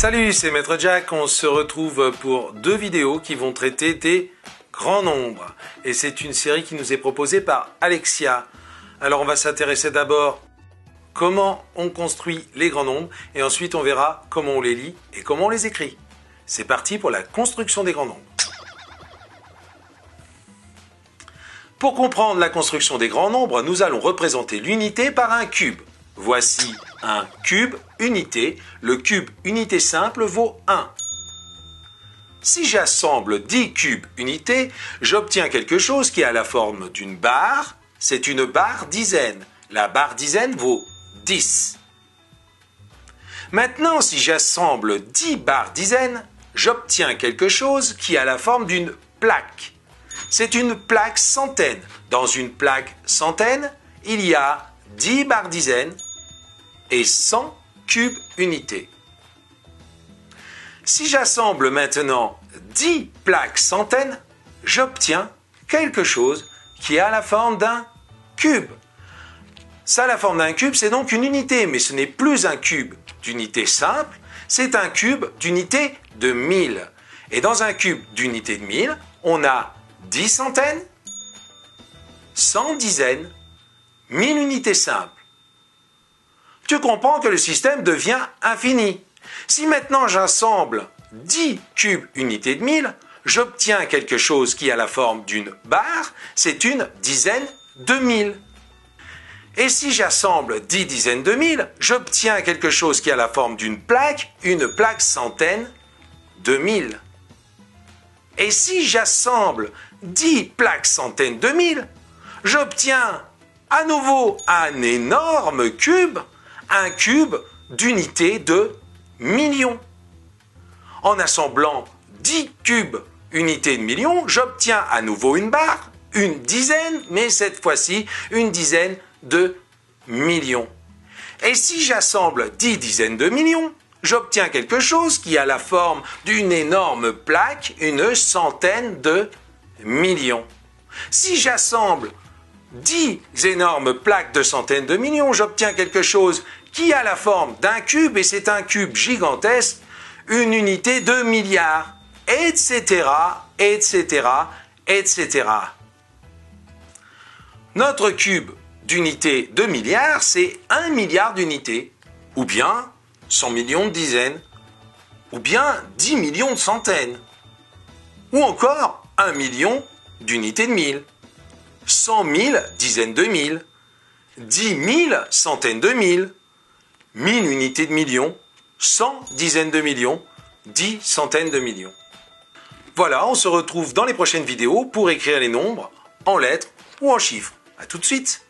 Salut, c'est Maître Jack, on se retrouve pour 2 vidéos qui vont traiter des grands nombres. Et c'est une série qui nous est proposée par Alexia. Alors on va s'intéresser d'abord comment on construit les grands nombres et ensuite on verra comment on les lit et comment on les écrit. C'est parti pour la construction des grands nombres. Pour comprendre la construction des grands nombres, nous allons représenter l'unité par un cube. Voici un cube unité. Le cube unité simple vaut 1. Si j'assemble 10 cubes unités, j'obtiens quelque chose qui a la forme d'une barre. C'est une barre dizaine. La barre dizaine vaut 10. Maintenant, si j'assemble 10 barres dizaines, j'obtiens quelque chose qui a la forme d'une plaque. C'est une plaque centaine. Dans une plaque centaine, il y a 10 barres dizaines et 100 cubes unités. Si j'assemble maintenant 10 plaques centaines, j'obtiens quelque chose qui a la forme d'un cube. Ça, la forme d'un cube, c'est donc une unité, mais ce n'est plus un cube d'unité simple, c'est un cube d'unité de 1000. Et dans un cube d'unité de 1000, on a 10 centaines, 100 dizaines, 1000 unités simples. Tu comprends que le système devient infini. Si maintenant j'assemble 10 cubes unités de 1000, j'obtiens quelque chose qui a la forme d'une barre, c'est une dizaine de 1000. Et si j'assemble 10 dizaines de 1000, j'obtiens quelque chose qui a la forme d'une plaque, une plaque centaine de 1000. Et si j'assemble 10 plaques centaines de 1000, j'obtiens à nouveau un énorme cube, un cube d'unité de millions. En assemblant 10 cubes unités de millions, j'obtiens à nouveau une barre, une dizaine, mais cette fois-ci une dizaine de millions. Et si j'assemble 10 dizaines de millions, j'obtiens quelque chose qui a la forme d'une énorme plaque, une centaine de millions. Si j'assemble 10 énormes plaques de centaines de millions, j'obtiens quelque chose qui a la forme d'un cube, et c'est un cube gigantesque, une unité de milliards, etc., etc., etc. Notre cube d'unité de milliards, c'est 1 milliard d'unités, ou bien 100 millions de dizaines, ou bien 10 millions de centaines, ou encore 1 million d'unités de 1000, 100 000 dizaines de 1000, 10 000 centaines de 1000, 1000 unités de millions, 100 dizaines de millions, 10 centaines de millions. Voilà, on se retrouve dans les prochaines vidéos pour écrire les nombres en lettres ou en chiffres. À tout de suite!